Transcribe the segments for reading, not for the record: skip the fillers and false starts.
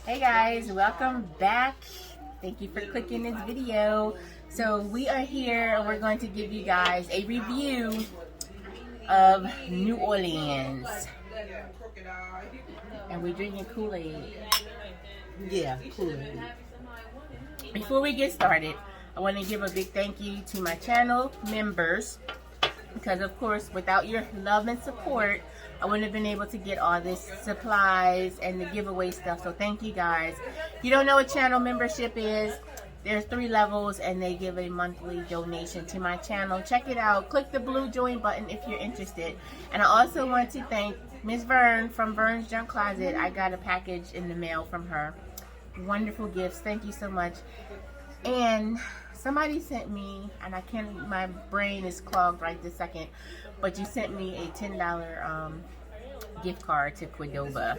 Hey guys, welcome back. Thank you for clicking this video. So we are here and we're going to give you guys a review of New Orleans. And we're drinking Kool-Aid. Yeah, Kool-Aid. Before we get started, I want to give a big thank you to my channel members. Because of course, without your love and support, I wouldn't have been able to get all this supplies and the giveaway stuff. So thank you guys. If you don't know what channel membership is, there's 3 levels and they give a monthly donation to my channel. Check it out. Click the blue join button if you're interested. And I also want to thank Miss Vern from Vern's Junk Closet. I got a package in the mail from her. Wonderful gifts. Thank you so much. And somebody sent me, and I can't, my brain is clogged right this second, but you sent me a $10 gift card to Qdoba,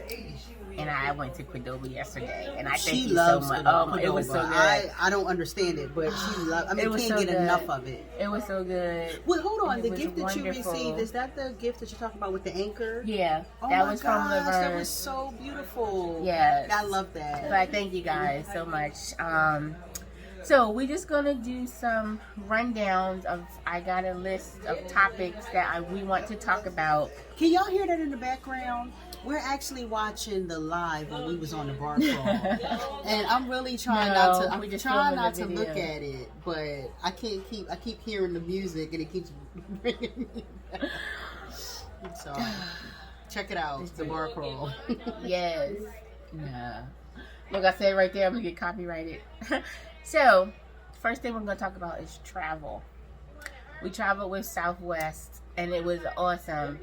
and I went to Qdoba yesterday, and I thank you so much. Oh, it was so good. I don't understand it, but she loves. I mean, can't get enough of it. It was so good. Well, hold on. The gift that you received, is that the gift that you're talking about with the anchor? Yeah, oh that my was gosh, from the that was so beautiful. Yes, I love that. But thank you guys so much. So we're just gonna do some rundowns of. I got a list of topics that we want to talk about. Can y'all hear that in the background? We're actually watching the live when we was on the bar crawl, and I'm really trying not to. I'm trying not to look at it, but I can't keep. I keep hearing the music, and it keeps bringing me back. So check it out. It's the bar crawl. Yes. Nah. Look, I said right there. I'm gonna get copyrighted. So, first thing we're going to talk about is travel. We traveled with Southwest, and it was awesome.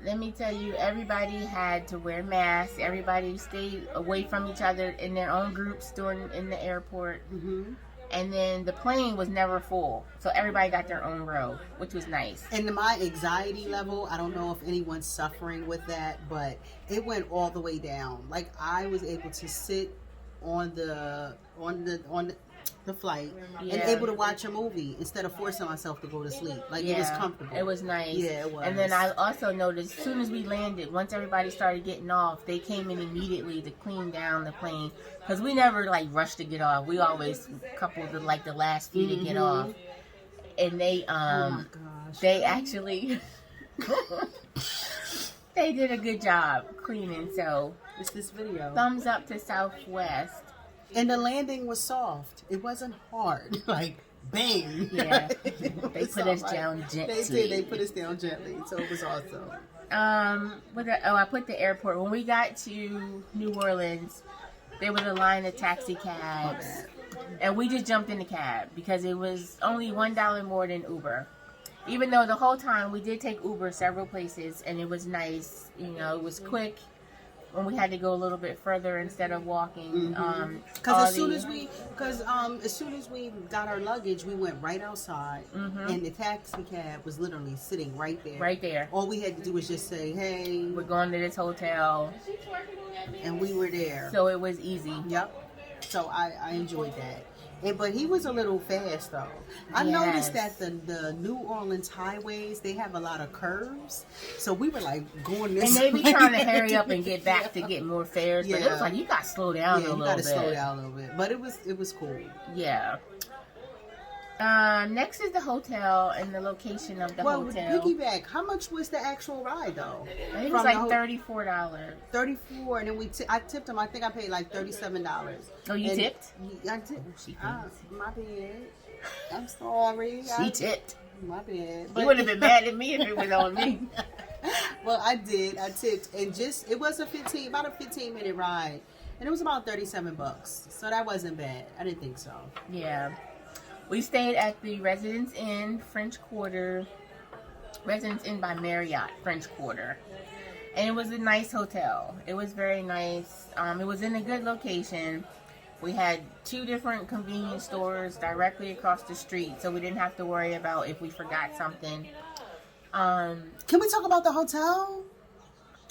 Let me tell you, everybody had to wear masks. Everybody stayed away from each other in their own groups in the airport. Mm-hmm. And then the plane was never full, so everybody got their own row, which was nice. And my anxiety level, I don't know if anyone's suffering with that, but it went all the way down. Like, I was able to sit on the flight and able to watch a movie instead of forcing myself to go to sleep. Like, it was comfortable. It was nice. Yeah, it was. And then I also noticed as soon as we landed, once everybody started getting off, they came in immediately to clean down the plane, because we never like rushed to get off. We always coupled the last few to get off. And they oh my gosh, they actually they did a good job cleaning. So it's this video. Thumbs up to Southwest. And the landing was soft. It wasn't hard. Like, bang. Yeah. They put us down gently. They did. They put us down gently. So it was awesome. I put the airport. When we got to New Orleans, there was a line of taxi cabs. And we just jumped in the cab because it was only $1 more than Uber. Even though the whole time we did take Uber several places and it was nice. You know, it was quick. When we had to go a little bit further instead of walking, because as soon as we got our luggage, we went right outside, and the taxi cab was literally sitting right there. Right there. All we had to do was just say, "Hey, we're going to this hotel," and we were there. So it was easy. Yep. So I enjoyed that. But he was a little fast, though. I noticed that the New Orleans highways, they have a lot of curves. So we were like going this way. And they be trying to hurry up and get back to get more fares. But it was like, you got to slow down a little bit. Yeah, you got to slow down a little bit. But it was cool. Yeah. Next is the hotel and the location of the hotel. Piggyback, how much was the actual ride, though? I think it was like $34. $34, and then I tipped him. I think I paid like $37. Oh, you tipped? I tipped. My bad. I'm sorry. She tipped. My bad. You would have been mad at me if it was on me. Well, I did. I tipped, and it was about a 15-minute ride, and it was about $37. So that wasn't bad. I didn't think so. Yeah. We stayed at the Residence Inn French Quarter, Residence Inn by Marriott French Quarter, and it was a nice hotel. It was very nice. It was in a good location. We had 2 different convenience stores directly across the street, so we didn't have to worry about if we forgot something. Can we talk about the hotel?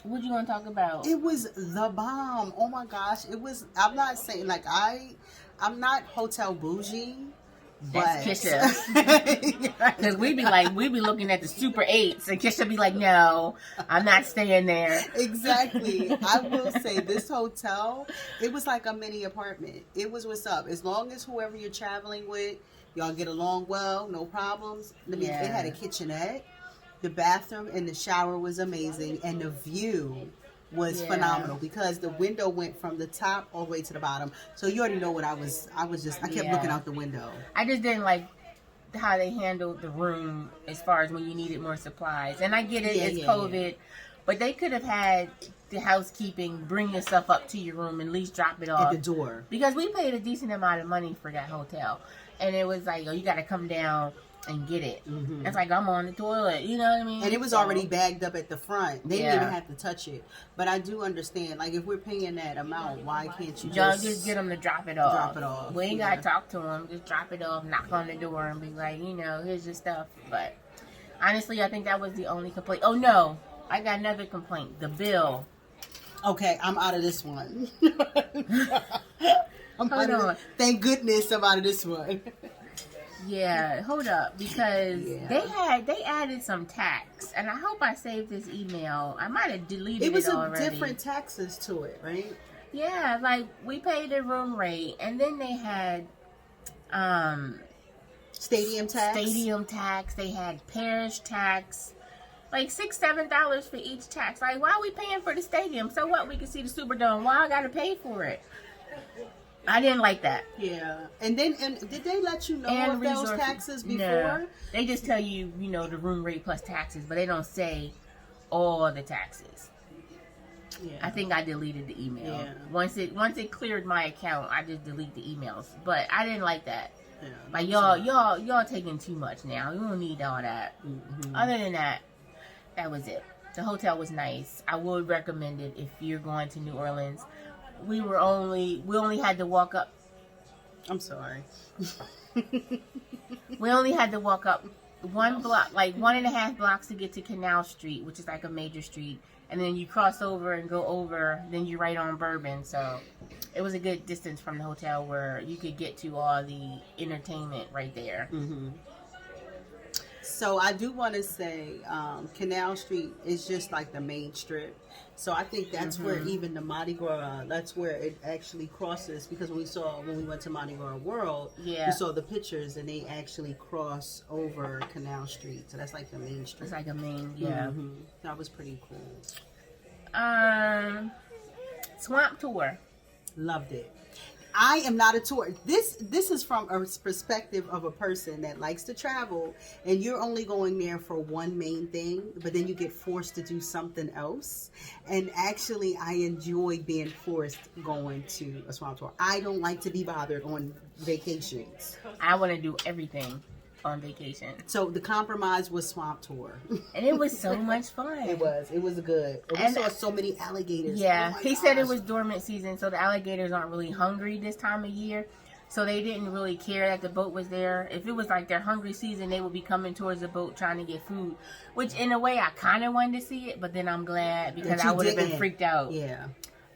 What do you want to talk about? It was the bomb. Oh my gosh, it was. I'm not saying I'm not hotel bougie. But because we be looking at the Super 8s, and Kisha be like, no, I'm not staying there. Exactly. I will say this hotel, it was like a mini apartment. It was what's up. As long as whoever you're traveling with, y'all get along well, no problems. It had a kitchenette. The bathroom and the shower was amazing, and the view was phenomenal because the window went from the top all the way to the bottom. So you already know what I kept looking out the window. I just didn't like how they handled the room as far as when you needed more supplies. And I get it, it's COVID, but they could have had the housekeeping bring your stuff up to your room and at least drop it off at the door. Because we paid a decent amount of money for that hotel. And it was like, oh, you got to come down and get it. Mm-hmm. It's like, I'm on the toilet, you know what I mean? And it was already bagged up at the front. They didn't even have to touch it. But I do understand, like, if we're paying that amount, why can't you just get them to drop it off? Drop it off. We ain't got to talk to them. Just drop it off, knock on the door, and be like, you know, here's your stuff. But honestly, I think that was the only complaint. Oh, no. I got another complaint. The bill. Okay, I'm out of this one. Hold on. Thank goodness I'm out of this one. Yeah, hold up, because they added some tax, and I hope I saved this email. I might have deleted it already. It was different taxes to it, right? Yeah, like we paid the room rate, and then they had stadium tax. They had parish tax, like $6-7 for each tax. Like, why are we paying for the stadium? So what? We can see the Superdome. Why I gotta pay for it? I didn't like that. Yeah. And did they let you know of those taxes before? No. They just tell you, you know, the room rate plus taxes, but they don't say all the taxes. Yeah. I think I deleted the email. Yeah. Once it cleared my account, I just delete the emails. But I didn't like that. Yeah, like y'all taking too much now. You don't need all that. Mm-hmm. Other than that, that was it. The hotel was nice. I would recommend it if you're going to New Orleans. We only had to walk up. I'm sorry. We only had to walk up 1 block, like 1.5 blocks to get to Canal Street, which is like a major street. And then you cross over and go over, then you're right on Bourbon. So it was a good distance from the hotel where you could get to all the entertainment right there. Mm-hmm. So I do want to say Canal Street is just like the main strip. So I think that's where even the Mardi Gras, that's where it actually crosses. Because when we went to Mardi Gras World, we saw the pictures and they actually cross over Canal Street. So that's like the main strip. It's like a main, yeah. Mm-hmm. That was pretty cool. Swamp tour. Loved it. I am not a tourist. This is from a perspective of a person that likes to travel, and you're only going there for one main thing, but then you get forced to do something else. And actually, I enjoy being forced going to a swamp tour. I don't like to be bothered on vacations. I want to do everything on vacation. So the compromise was swamp tour. And it was so much fun. It was good. And we saw so many alligators. Yeah, he said it was dormant season, so the alligators aren't really hungry this time of year. So they didn't really care that the boat was there. If it was like their hungry season, they would be coming towards the boat trying to get food. Which in a way I kind of wanted to see it, but then I'm glad because I would have been freaked out. Yeah.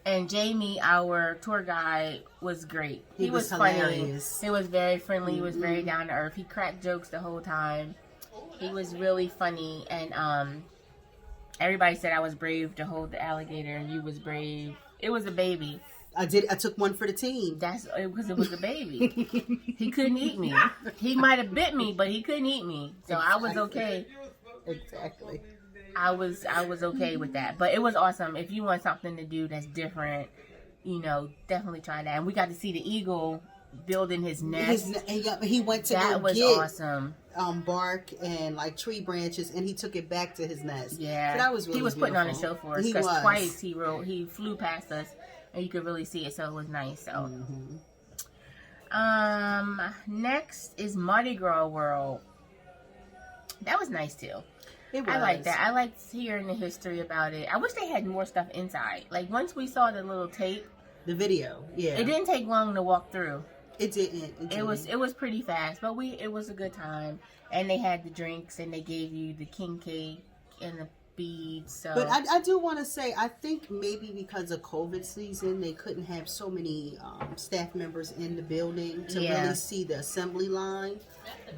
And Jamie, our tour guide, was great. He was hilarious. Funny. He was very friendly. He was very down to earth. He cracked jokes the whole time. He was really funny. And everybody said I was brave to hold the alligator, and you was brave. It was a baby. I took one for the team. That's because it was a baby. He couldn't eat me. He might have bit me, but he couldn't eat me. So I was okay. Exactly. I was okay with that. But it was awesome. If you want something to do that's different, you know, definitely try that. And we got to see the eagle building his nest. He went to that was get awesome. Bark and like tree branches, and he took it back to his nest. Yeah, so that was really he was beautiful. Putting on a show for us because twice he flew past us, and you could really see it. So it was nice. So, next is Mardi Gras World. That was nice too. I like that. I liked hearing the history about it. I wish they had more stuff inside. Like once we saw the little tape, the video, it didn't take long to walk through. It didn't. It was pretty fast, but it was a good time. And they had the drinks, and they gave you the king cake and the speed. So, but I do want to say, I think maybe because of COVID season, they couldn't have so many staff members in the building to really see the assembly line.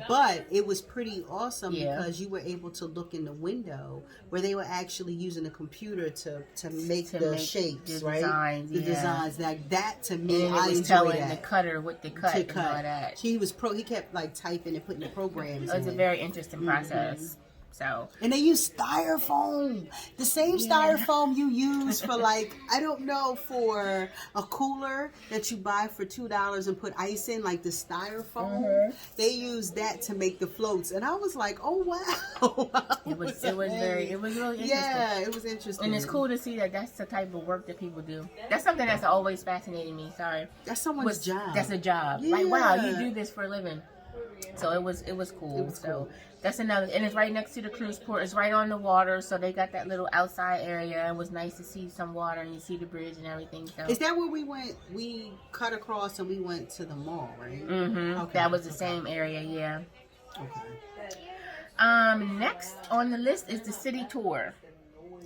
But it was pretty awesome because you were able to look in the window where they were actually using a computer to make the shapes, the right? Designs, the designs. Like that to me, and I was enjoyed telling that. the cutter what to cut and all that. He kept like typing and putting the programs. It was a very interesting process. So, and they use styrofoam, the same styrofoam you use for like, I don't know, for a cooler that you buy for $2 and put ice in, like the styrofoam. They use that to make the floats, and I was like, oh wow. it was really interesting. Yeah, it was interesting, and it's cool to see that that's the type of work that people do. That's something that's always fascinated me. Sorry, that's someone's job. That's a job. Yeah. Like, wow, you do this for a living. So it was cool. So that's another, and it's right next to the cruise port. It's right on the water, so they got that little outside area. It was nice to see some water and you see the bridge and everything. So is that where we went? We cut across and we went to the mall, right? Mm-hmm. Okay. That was the same area, yeah. Okay. Next on the list is the city tour.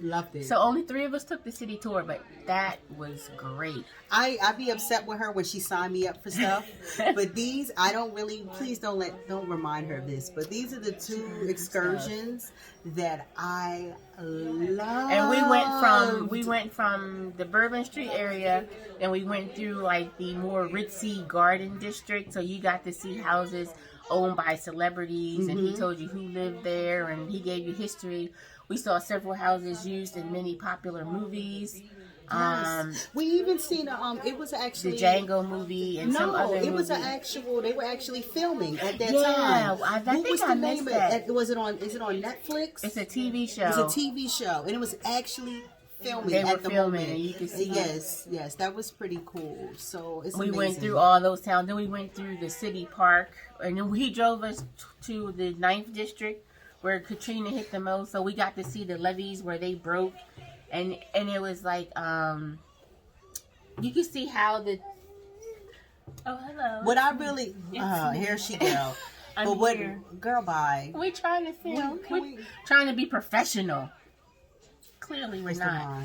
Loved it. So only 3 of us took the city tour, but that was great. I'd be upset with her when she signed me up for stuff, but these I don't really. Please don't remind her of this. But these are the 2 excursions that I love. And we went from the Bourbon Street area, and we went through like the more ritzy garden district. So you got to see houses owned by celebrities, and he told you who lived there, and he gave you history. We saw several houses used in many popular movies. Yes. We even seen it was actually the Django movie and some other movie. It was they were actually filming at that time. Yeah, I think I missed that. Is it on Netflix? It's a TV show. It's a TV show, and it was actually filming. They were at the filming, moment. and you could see. Yes, that was pretty cool. So it's we amazing. went through all those towns. Then we went through the city park, and then he drove us to the 9th district, where Katrina hit the most, so we got to see the levees where they broke, and it was like you could see how the hello. What I really here she go. But here. Girl, bye. We trying to film. We're trying to be professional. Clearly, we're not.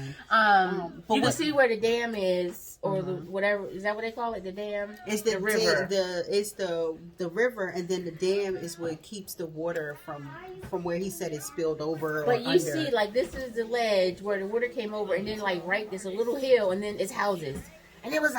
But you can see where the dam is, or the whatever. Is that what they call it? The dam. It's the river. It's the river, and then the dam is what keeps the water from where he said it spilled over. But you see, like this is the ledge where the water came over, and then like there's a little hill, and then it's houses, and it was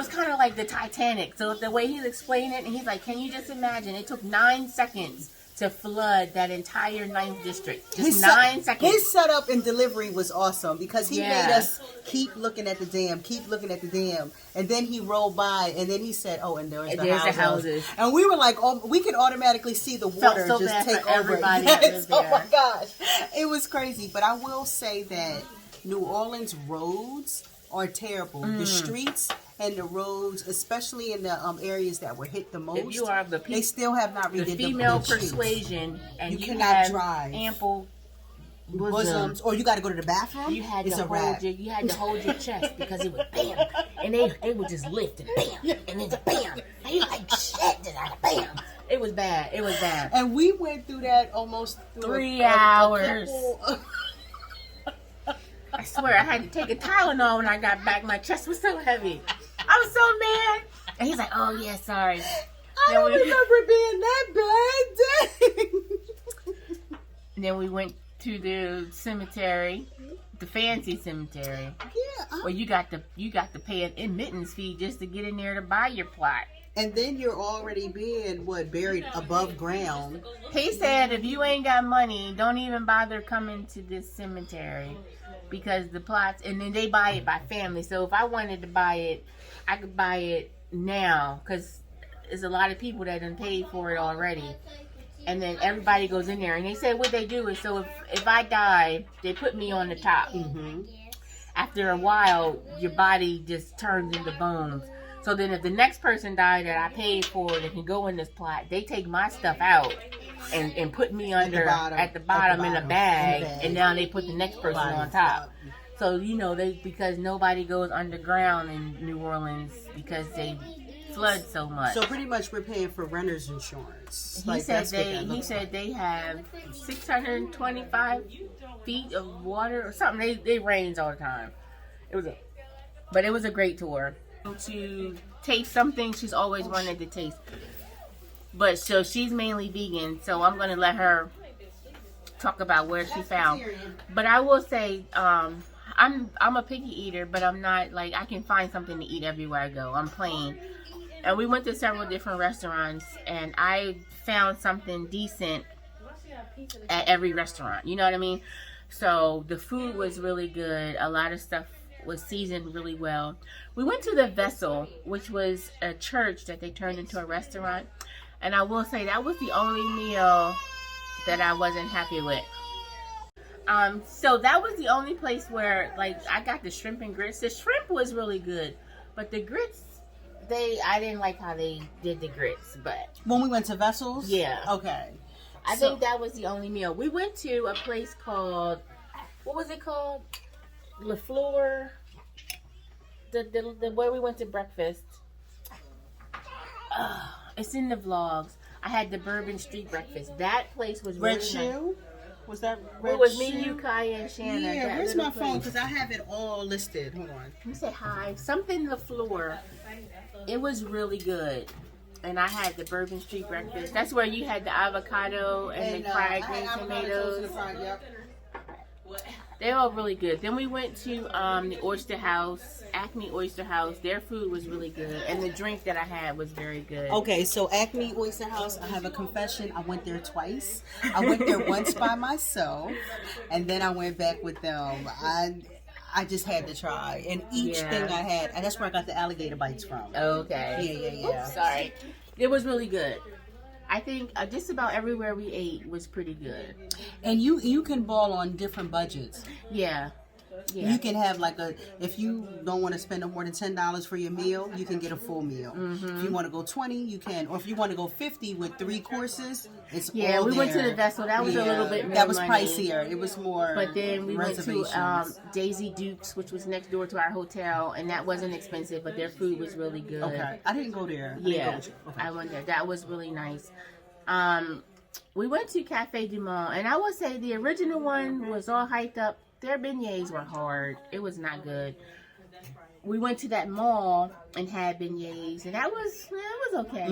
kind of like the Titanic. So the way he's explaining it, and he's like, "Can you just imagine? It took 9 seconds to flood that entire 9th district. Just 9 seconds. His setup and delivery was awesome because he made us keep looking at the dam, and then he rolled by, and then he said, "Oh, and there's the houses." And we were like, "Oh, we could automatically see the water just take over." Everybody Oh my gosh, it was crazy. But I will say that New Orleans roads are terrible. The streets and the roads, especially in the areas that were hit the most, if you are they still have not redid the female streets. persuasion, and you cannot have drive. ample bosoms, or you got to go to the bathroom. You had to hold your chest because it was bam, and they would just lift and bam, and then bam, and you like shit, bam. It was bad. And we went through that almost 3 hours. I swear I had to take a Tylenol when I got back. My chest was so heavy. I was so mad. And he's like, "Oh yeah, sorry." I don't remember being that bad. And then we went to the cemetery, the fancy cemetery. Yeah. Where you got to pay an admittance fee just to get in there to buy your plot. And then you're already being buried above ground. He said if you ain't got money, don't even bother coming to this cemetery. Because the plots, and then they buy it by family. So if I wanted to buy it, I could buy it now. Because there's a lot of people that done paid for it already. And then everybody goes in there. And they said what they do is, so if I die, they put me on the top. Mm-hmm. After a while, your body just turns into bones. So then if the next person died that I paid for that can go in this plot, they take my stuff out and put me under at the bottom in a bag, and now they put the next person on top. So because nobody goes underground in New Orleans because they flood so much. So pretty much we're paying for renter's insurance. He said they have 625 feet of water or something. They rains all the time. But it was a great tour. To taste something she's always wanted to taste. But so she's mainly vegan, so I'm gonna let her talk about where she found. But I will say, I'm a picky eater, but I'm not like I can find something to eat everywhere I go. I'm plain. And we went to several different restaurants, and I found something decent at every restaurant. You know what I mean? So the food was really good. A lot of stuff was seasoned really well. We went to the Vessel, which was a church that they turned into a restaurant. And I will say that was the only meal that I wasn't happy with. So that was the only place where, like, I got the shrimp and grits. The shrimp was really good, but the grits, I didn't like how they did the grits. But when we went to Vessels, yeah, okay. I think that was the only meal. We went to a place called, what was it called? Le Fleur. The where we went to breakfast. It's in the vlogs. I had the Bourbon Street breakfast. That place was really nice. Was that Red It was me, you, Kaya, and Shanna. Yeah, where's my phone? Because I have it all listed. Hold on. Let me say hi. Something La Fleur. It was really good. And I had the Bourbon Street breakfast. That's where you had the avocado and the fried green tomatoes. They were really good. Then we went to the Oyster House, Acme Oyster House. Their food was really good. And the drink that I had was very good. Okay, so Acme Oyster House, I have a confession. I went there twice. I went there once by myself, and then I went back with them. I just had to try. And each thing I had, and that's where I got the alligator bites from. Okay. Yeah. Oops, sorry. It was really good. I think just about everywhere we ate was pretty good. And you can ball on different budgets. Yeah. You can have if you don't want to spend no more than $10 for your meal, you can get a full meal. If you want to go 20, you can. Or if you want to go 50 with 3 courses, it's all there. We went to the Vessel. That was a little bit more That was money. pricier. It was more. But then we went to Daisy Dukes, which was next door to our hotel, and that wasn't expensive, but their food was really good. Okay, I didn't go there. I went there. That was really nice. We went to Cafe Du Monde, and I would say the original one was all hyped up. Their beignets were hard. It was not good. We went to that mall and had beignets, and that was okay.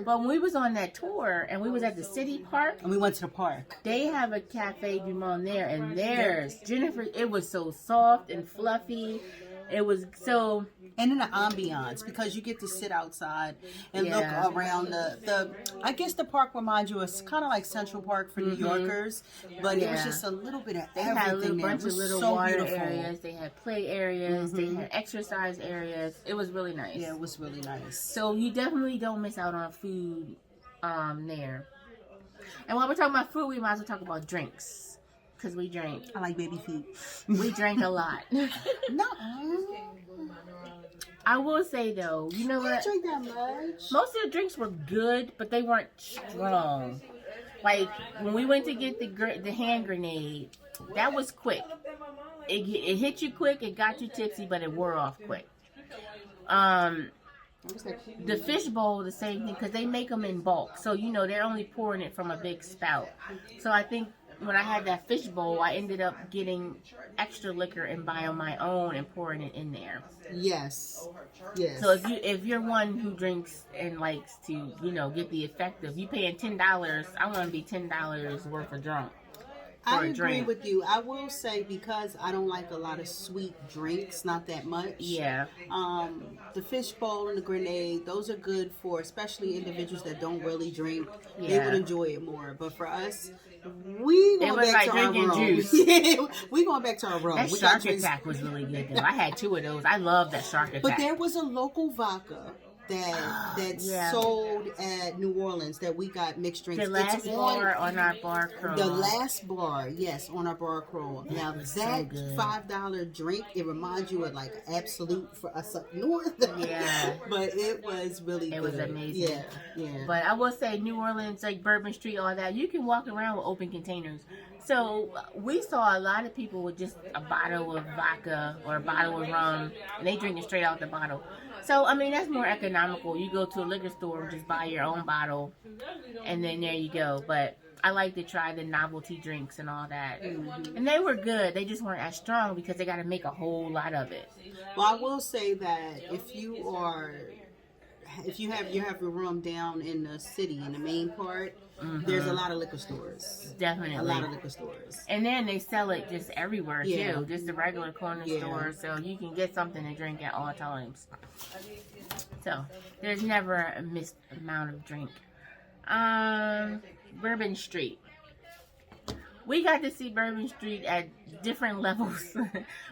But when we was on that tour and we was at the city park, and we went to the park, they have a Cafe Du Monde there, and theirs, Jennifer, it was so soft and fluffy. It was so, and in the ambiance, because you get to sit outside and look around the I guess the park reminds you, it's kind of like Central Park for New Yorkers, but it was just a little bit of everything. Had a little there. bunch of little so water beautiful. areas. They had play areas. They had exercise areas. It was really nice. Yeah, it was really nice. So you definitely don't miss out on food there. And while we're talking about food, we might as well talk about drinks. Because we drank. I like baby feet. We drank a lot. No. I will say, though, you know what? I didn't drink that much. Most of the drinks were good, but they weren't strong. Like, when we went to get the hand grenade, that was quick. It hit you quick, it got you tipsy, but it wore off quick. The fish bowl, the same thing, because they make them in bulk. So, they're only pouring it from a big spout. So I think when I had that fish bowl, I ended up getting extra liquor and buying my own and pouring it in there. Yes. So if you're one who drinks and likes to, get the effect of you paying $10, I want to be $10 worth of drunk. I agree with you. I will say, because I don't like a lot of sweet drinks, not that much. Yeah. The fish bowl and the grenade, those are good for especially individuals that don't really drink. Yeah. They would enjoy it more. But for us, we going back to our rum. Juice. We going back to our rum. That Shark Attack was really good though. I had 2 of those. I love that Shark Attack. But there was a local vodka that sold at New Orleans that we got mixed drinks. The last bar on our bar crawl. The last bar, yes, on our bar crawl. Now that $5 drink, it reminds you of like Absolute for us up north. Yeah. But it was really good. It was amazing. Yeah. But I will say New Orleans, like Bourbon Street, all that, you can walk around with open containers. So we saw a lot of people with just a bottle of vodka or a bottle of rum, and they drink it straight out the bottle. So, I mean, that's more economical. You go to a liquor store and just buy your own bottle, and then there you go. But I like to try the novelty drinks and all that. Mm-hmm. And they were good. They just weren't as strong because they got to make a whole lot of it. Well, I will say that if you have your room down in the city, in the main part, there's a lot of liquor stores. Definitely. A lot of liquor stores. And then they sell it just everywhere, too. Just the regular corner stores. So you can get something to drink at all times. So there's never a missed amount of drink. Bourbon Street. We got to see Bourbon Street at different levels.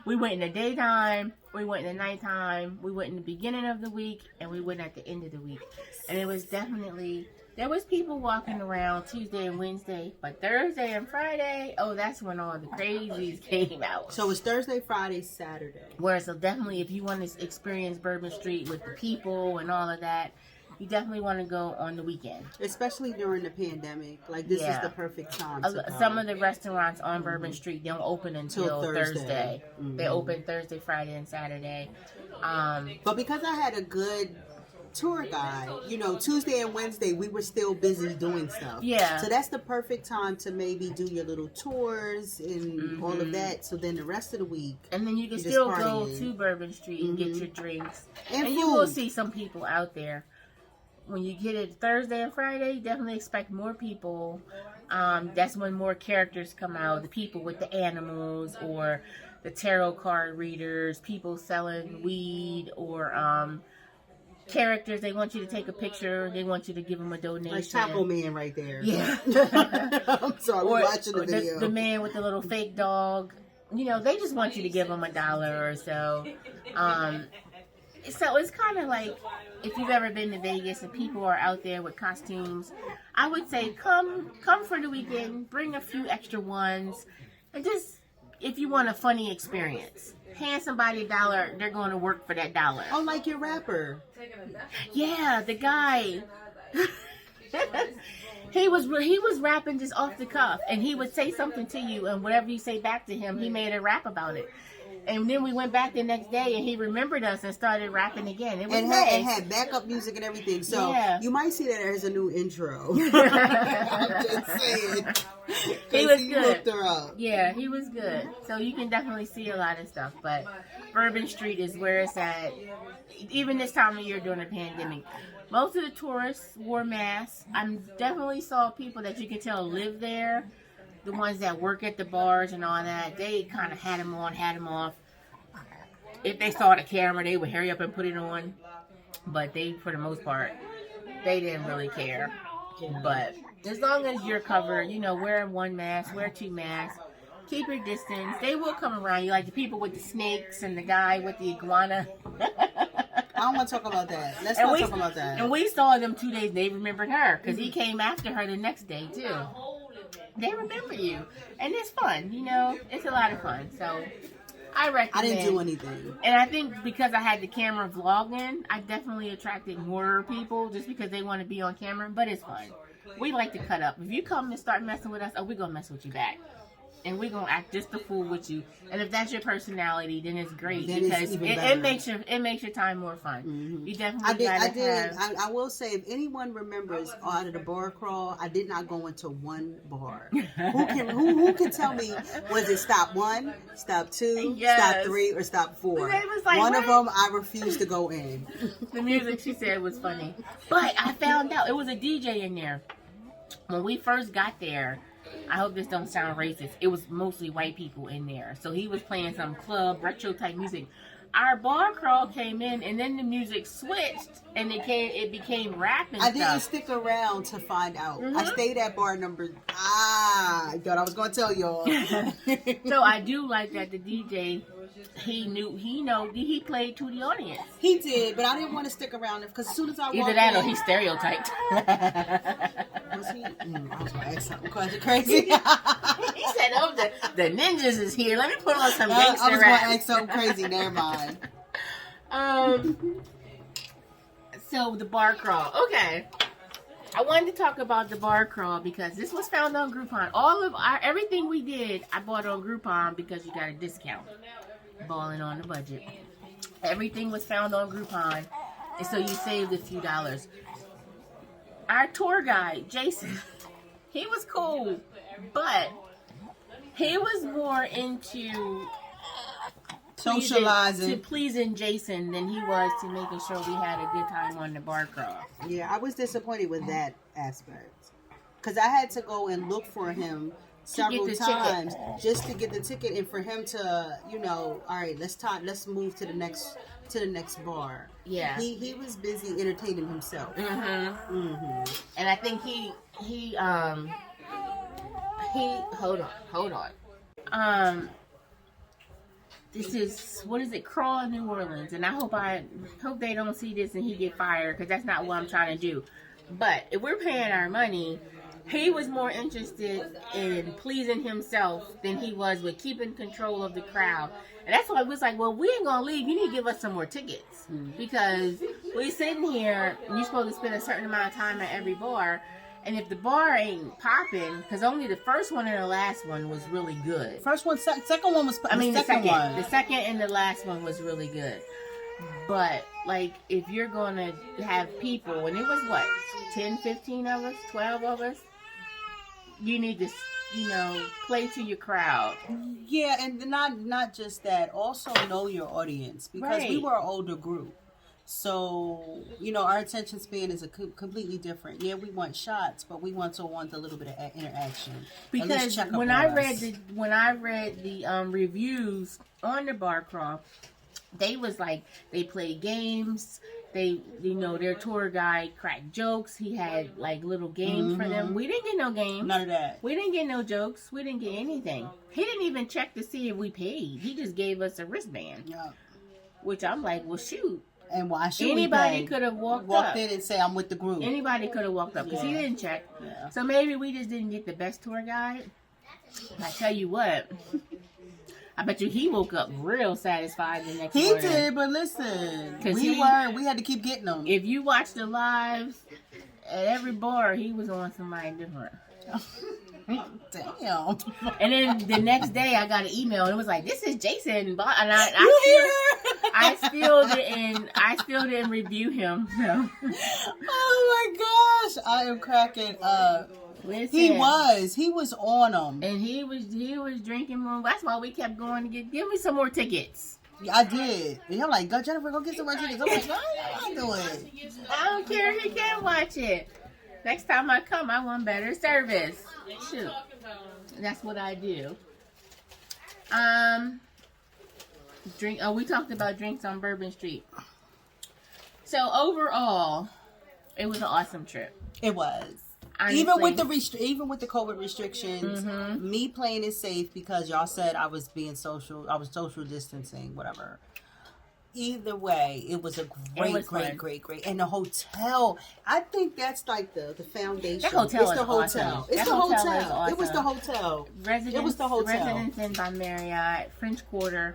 We went in the daytime, we went in the nighttime, we went in the beginning of the week, and we went at the end of the week. And it was definitely, there was people walking around Tuesday and Wednesday, but Thursday and Friday, oh, that's when all the crazies came out. So it's Thursday, Friday, Saturday. So definitely if you want to experience Bourbon Street with the people and all of that, you definitely want to go on the weekend. Especially during the pandemic. Like, this is the perfect time to go. Some of the restaurants on Bourbon Street don't open until Thursday. They open Thursday, Friday, and Saturday. But because I had a good tour guide, Tuesday and Wednesday, we were still busy doing stuff. Yeah. So that's the perfect time to maybe do your little tours and all of that. So then the rest of the week. And then you can still go to Bourbon Street and get your drinks. And you will see some people out there. When you get it Thursday and Friday, definitely expect more people. That's when more characters come out. The people with the animals or the tarot card readers, people selling weed or characters. They want you to take a picture. They want you to give them a donation. Like Taco Man right there. Yeah. I'm sorry, we're watching the video. The man with the little fake dog. They just want you to give them $1 or so. So it's kind of like, if you've ever been to Vegas and people are out there with costumes, I would say come for the weekend, bring a few extra ones, and just, if you want a funny experience, hand somebody $1, they're going to work for that $1. Oh, like your rapper. Yeah, the guy. He was rapping just off the cuff, and he would say something to you, and whatever you say back to him, he made a rap about it. And then we went back the next day, and he remembered us and started rapping again. It was nice. And had backup music and everything. So you might see that as a new intro. I'm just saying. He was good. Looked her up. Yeah, he was good. So you can definitely see a lot of stuff. But Bourbon Street is where it's at. Even this time of year during the pandemic. Most of the tourists wore masks. I definitely saw people that you can tell live there. The ones that work at the bars and all that, they kind of had them on, had them off. If they saw the camera, they would hurry up and put it on. But they, for the most part, they didn't really care. But as long as you're covered, wear one mask, wear 2 masks, keep your distance. They will come around you, like the people with the snakes and the guy with the iguana. I don't want to talk about that. Let's not talk about that. And we saw them 2 days. They remembered her because he came after her the next day, too. They remember you. And it's fun, It's a lot of fun. So, I recommend. I didn't do anything. And I think because I had the camera vlogging, I definitely attracted more people just because they want to be on camera. But it's fun. We like to cut up. If you come and start messing with us, we're going to mess with you back. And we're going to act just a fool with you. And if that's your personality, then it's great. Then because it makes your time more fun. Mm-hmm. You definitely I will say, if anyone remembers out of the bar crawl, I did not go into one bar. Who can tell me, was it stop 1, stop 2, stop 3, or stop 4? Like, one of them I refused to go in. The music, she said, was funny. But I found out it was a DJ in there. When we first got there, I hope this don't sound racist, it was mostly white people in there. So he was playing some club, retro type music. Our bar crawl came in, and then the music switched, and it became rap and stuff. I didn't stick around to find out. I stayed at bar number... I thought I was going to tell y'all. So I do like that the DJ... He played to the audience. He did, but I didn't want to stick around because as soon as I walked in... Either that or he stereotyped. Was he? I was going to ask something crazy. He said, the ninjas is here. Let me put on some gangster I was rap. going to ask something crazy. Never mind. So the bar crawl. Okay. I wanted to talk about the bar crawl because this was found on Groupon. Everything we did, I bought on Groupon because you got a discount. Balling on the budget. Everything was found on Groupon, and so you saved a few dollars. Our tour guide, Jason, he was cool, but he was more into socializing, pleasing Jason than he was to making sure we had a good time on the bar crawl. Yeah, I was disappointed with that aspect because I had to go and look for him several times just to get the ticket, and for him to, all right, let's move to the next bar. Yeah, he was busy entertaining himself. And I think he hold on. This is, what is it, Crawl New Orleans, and I hope they don't see this and he get fired, because that's not what I'm trying to do. But if we're paying our money, he was more interested in pleasing himself than he was with keeping control of the crowd. And that's why I was like, well, we ain't gonna leave. You need to give us some more tickets, because we're sitting here and you're supposed to spend a certain amount of time at every bar. And if the bar ain't popping, because only the first one and the last one was really good. First one, second one was. The second and the last one was really good. But like, if you're gonna have people, and it was what, 10, 15 of us, 12 of us, you need to, play to your crowd. Yeah, and not just that. Also know your audience, because we were an older group. So, our attention span is completely different. Yeah, we want shots, but we also want a little bit of interaction. Because when I read the reviews on the bar crawl, they was like, they played games. They, their tour guide cracked jokes. He had like little games for them. We didn't get no games. None of that. We didn't get no jokes. We didn't get anything. He didn't even check to see if we paid. He just gave us a wristband. Yeah. Which I'm like, well, shoot. And why should anybody could have walked in and say, I'm with the group. Anybody could have walked up, because he didn't check. Yeah. So maybe we just didn't get the best tour guide. I tell you what, I bet you he woke up real satisfied the next morning. He did, but listen, we had to keep getting them. If you watch the lives at every bar, he was on somebody different. Damn. And then the next day I got an email and it was like, this is Jason, and I still didn't review him. So. Oh my gosh, I am cracking up. Listen, he was on them, and he was drinking more. That's why we kept going to give me some more tickets. Yeah, I did. And I'm like, go Jennifer, go get some more tickets. I'm like, why am I doing? I don't care. He can't watch it. Next time I come, I want better service. Shoot. That's what I do. We talked about drinks on Bourbon Street. So overall, it was an awesome trip. It was. Honestly. Even with the COVID restrictions, me playing it safe because y'all said I was being social, I was social distancing, whatever. Either way, it was a great. And the hotel, I think that's like the foundation. That hotel It's the hotel. Awesome. It's that the hotel. Awesome. It was the hotel. Residence Inn by Marriott, French Quarter.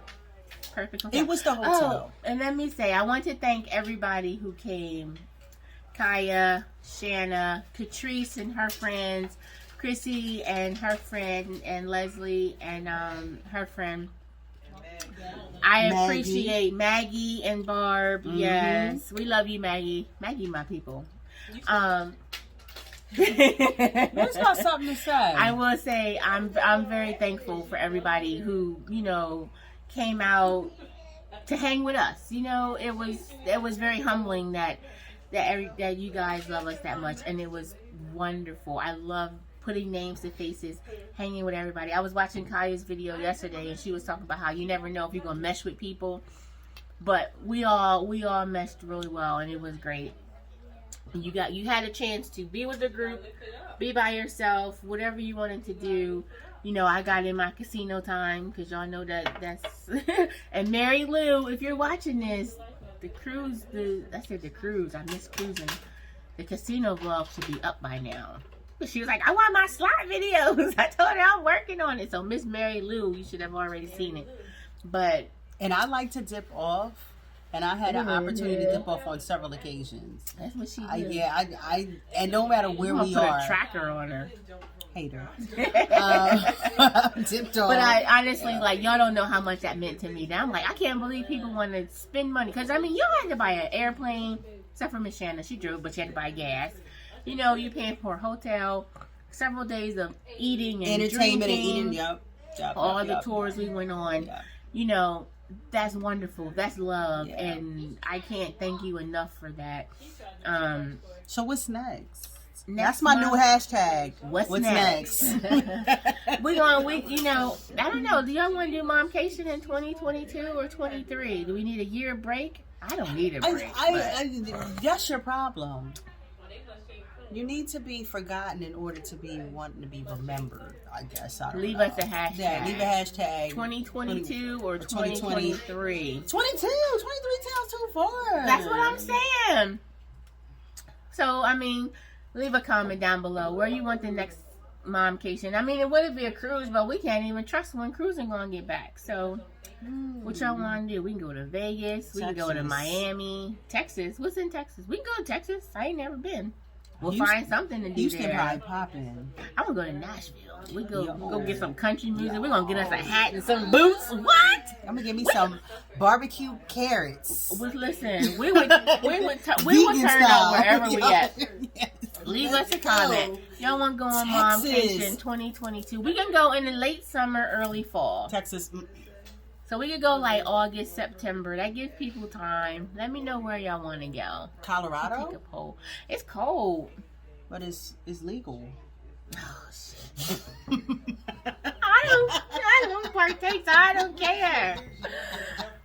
Perfect hotel. It was the hotel. Oh, and let me say, I want to thank everybody who came. Kaya, Shanna, Catrice and her friends, Chrissy and her friend, and Leslie and her friend. I appreciate Maggie and Barb. Yes, we love you, Maggie. Maggie, my people. Who's got something to say? I will say I'm very thankful for everybody who came out to hang with us. It was very humbling that you guys love us that much, and it was wonderful. I love putting names to faces, hanging with everybody. I was watching Kaya's video yesterday, and she was talking about how you never know if you're gonna mesh with people, but we all meshed really well, and it was great. You had a chance to be with the group, be by yourself, whatever you wanted to do. I got in my casino time because y'all know that's and Mary Lou, if you're watching this. The cruise, I miss cruising. The casino vlog should be up by now. But she was like, I want my slot videos. I told her I'm working on it. So Miss Mary Lou, you should have already seen it. And I like to dip off And I had an opportunity to dip off on several occasions. That's what she did. And no matter where we put are. A tracker on her. Hater. Dipped off. But I honestly, like, y'all don't know how much that meant to me. Now I'm like, I can't believe people want to spend money. Because, I mean, you don't have to buy an airplane. Except for Miss Shanna. She drove, but she had to buy gas. You know, you're paying for a hotel. Several days of eating and entertainment drinking. And eating, all the tours we went on. Yep. You know, that's wonderful. That's love, and I can't thank you enough for that. So what's next? That's my new hashtag. What's next? You know, I don't know. Do y'all want to do momcation in 2022 or 23? Do we need a year break? I don't need a break. That's your problem. You need to be forgotten in order to be wanting to be remembered, I guess. Leave us a hashtag. Yeah, leave a hashtag. 2022 or 2023. 23 sounds too far. That's what I'm saying. So, I mean, leave a comment down below where you want the next momcation. I mean, it would be a cruise, but we can't even trust when cruising going to get back. So, what y'all want to do? We can go to Vegas. We can go to Miami. Texas. What's in Texas? We can go to Texas. I ain't never been. We'll find something to do Houston there. probably popping. I'm gonna go to Nashville. We go get some country music. We're gonna get us a hat and some boots. What? I'm gonna get me some barbecue carrots. Listen, we would turn up wherever we at. Yes. Leave us a comment. Y'all want to go on momcation 2022? We can go in the late summer, early fall. Texas. So we could go like August, September. That gives people time. Let me know where y'all want to go. Colorado? Take a poll. It's cold. But it's legal. Oh, shit. I don't partake, so I don't care.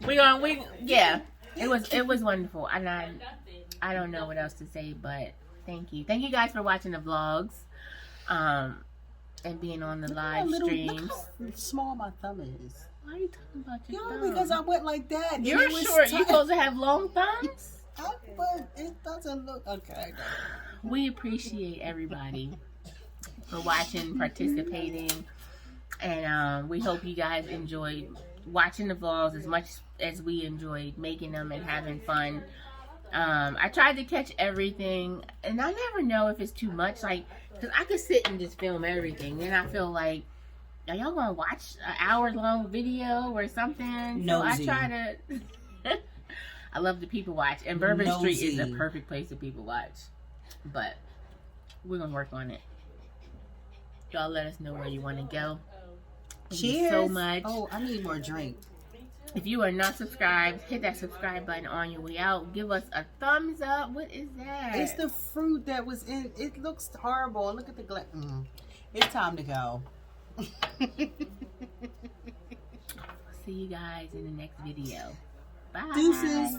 It was wonderful. And I don't know what else to say, but thank you. Thank you guys for watching the vlogs. And being on the live streams. Look how small my thumb is. Why are you talking about your thumb? Because I went like that. You're short. You're supposed to have long thumbs? But it doesn't look... Okay. We appreciate everybody for watching, participating. And we hope you guys enjoyed watching the vlogs as much as we enjoyed making them and having fun. I tried to catch everything. And I never know if it's too much. Like, because I could sit and just film everything. Then I feel like, are y'all gonna watch an hour-long video or something? Nosy. So I try to. I love to people watch, and Bourbon Street is a perfect place to people watch. But we're gonna work on it. Y'all let us know where you want to go. Thank you so much. Oh, I need more drink. If you are not subscribed, hit that subscribe button on your way out. Give us a thumbs up. What is that? It's the fruit that was in. It looks horrible. Look at the glass. It's time to go. See you guys in the next video. Bye. Deuces.